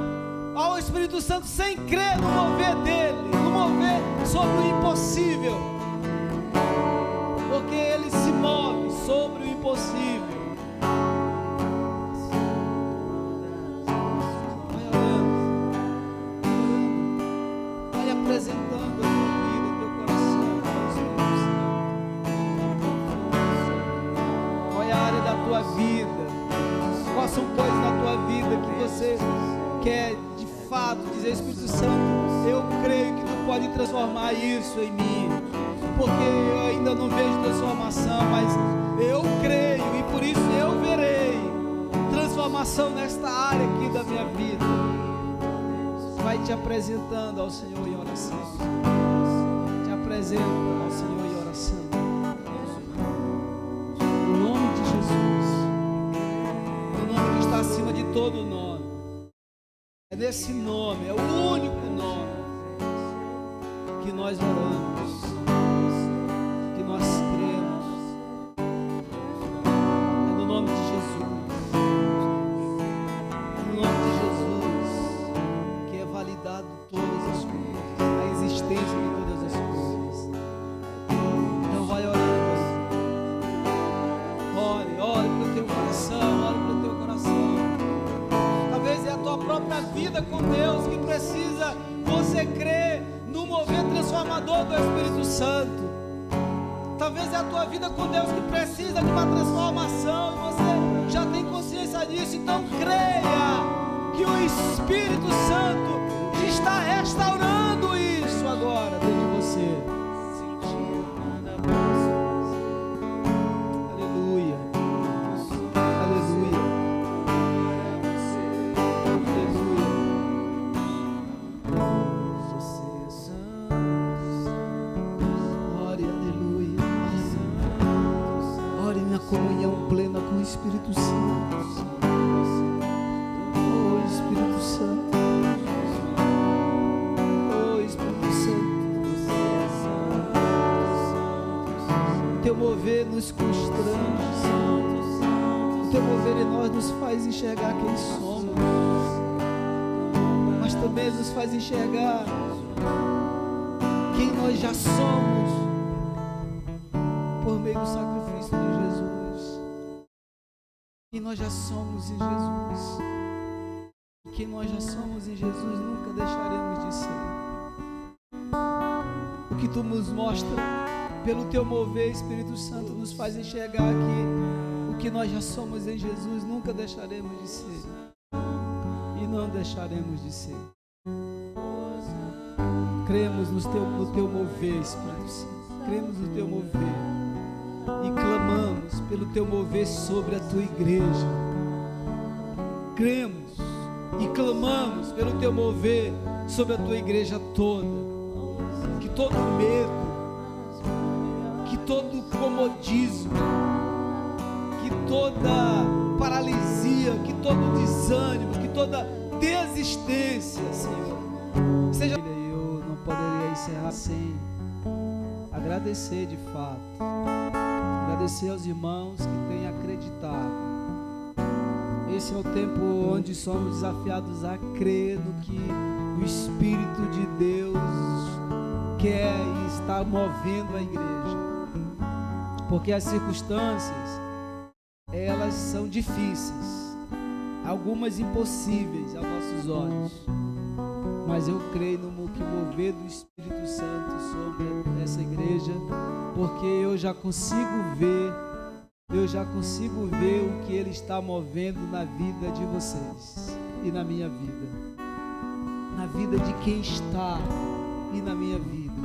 ao Espírito Santo sem crer no mover dele, no mover sobre o impossível. Porque ele se move sobre o impossível. Apresentando a tua vida, teu coração ao Espírito Santo. Qual é a área da tua vida? Quais são coisas da tua vida que você quer de fato dizer: Espírito Santo, eu creio que Tu pode transformar isso em mim, porque eu ainda não vejo transformação, mas eu creio e por isso eu verei transformação nesta área aqui da minha vida. Vai te apresentando ao Senhor em oração. Te apresenta ao Senhor em oração. No nome de Jesus. No nome que está acima de todo nome. É nesse nome, é o único nome que nós oramos, que nós cremos. É no nome de Jesus. No nome de Jesus, que é validado todas as coisas, a existência de todas as coisas. Então vai orando. Ore pelo teu coração, ore pelo teu coração. Talvez é a tua própria vida com Deus que precisa você crer no mover transformador do Espírito Santo. Talvez é a tua vida com Deus que precisa de uma transformação e você já tem consciência disso. Então creia que o Espírito Santo está restaurando isso agora dentro de você. Aleluia. nos constrange, Senhor. O teu mover em nós nos faz enxergar quem somos, mas também nos faz enxergar quem nós já somos por meio do sacrifício de Jesus. Quem nós já somos em Jesus. E quem nós já somos em Jesus nunca deixaremos de ser. O que tu nos mostra pelo teu mover, Espírito Santo, nos faz enxergar que o que nós já somos em Jesus nunca deixaremos de ser. E não deixaremos de ser. Cremos no teu mover, Espírito Santo. Cremos no teu mover. E clamamos pelo teu mover sobre a tua igreja. Cremos e clamamos pelo teu mover sobre a tua igreja toda. Que todo medo, que todo comodismo, que toda paralisia, que todo desânimo, que toda desistência, Senhor, seja. Eu não poderia encerrar sem agradecer de fato, agradecer aos irmãos que têm acreditado. Esse é o tempo onde somos desafiados a crer no que o Espírito de Deus quer e está movendo a igreja, porque as circunstâncias, elas são difíceis, algumas impossíveis aos nossos olhos, mas eu creio no que mover do Espírito Santo sobre essa igreja, porque eu já consigo ver o que Ele está movendo na vida de vocês e na minha vida, na vida de quem está e na minha vida,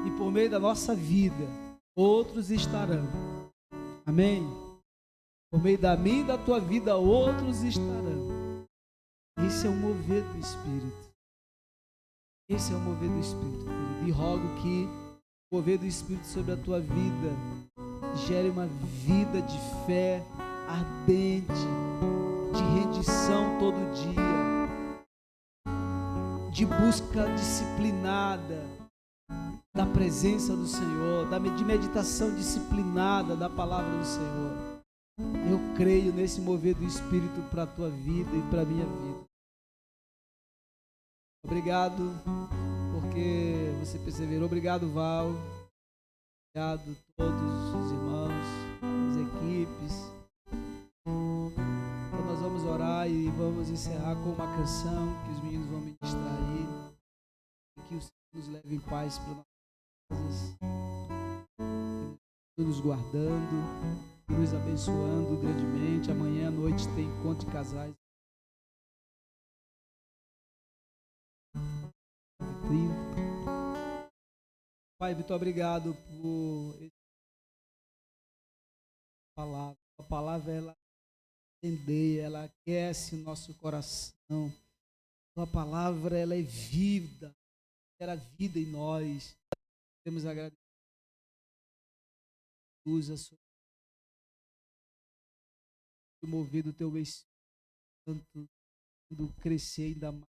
e por meio da nossa vida outros estarão, amém? Por meio da minha e da tua vida outros estarão. Esse é o mover do Espírito, esse é o mover do Espírito, querido. E rogo que o mover do Espírito sobre a tua vida gere uma vida de fé ardente, de rendição todo dia, de busca disciplinada da presença do Senhor, de meditação disciplinada da palavra do Senhor. Eu creio nesse mover do Espírito para a tua vida e para a minha vida. Obrigado porque você perseverou. Obrigado, Val. Obrigado a todos os irmãos, as equipes. Então nós vamos orar e vamos encerrar com uma canção que os meninos vão ministrar aí. Que o Senhor nos leve em paz para nossas casas, nos guardando e nos abençoando grandemente. Amanhã à noite tem encontro de casais. 30. Pai, muito obrigado por essa palavra. A palavra, ela incendeia, ela aquece o nosso coração. A palavra, ela é vida, gera vida em nós. Temos agradecido. Usa o mover do teu Espírito Santo, do crescer ainda mais.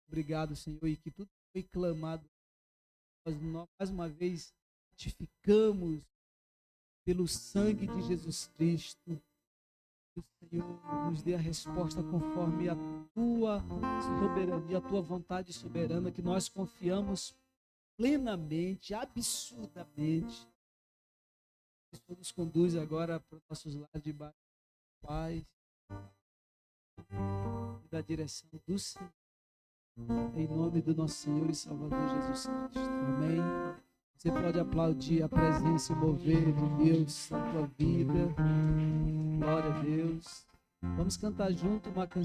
Obrigado, Senhor, e que tudo foi clamado. Nós mais uma vez ratificamos pelo sangue de Jesus Cristo. Que o Senhor nos dê a resposta conforme a tua soberania, a tua vontade soberana, que nós confiamos plenamente, absurdamente. O Senhor nos conduz agora para os nossos lares de paz e da direção do Senhor. Em nome do nosso Senhor e Salvador Jesus Cristo. Amém. Você pode aplaudir a presença e mover de Deus na tua vida. Glória a Deus. Vamos cantar junto uma canção.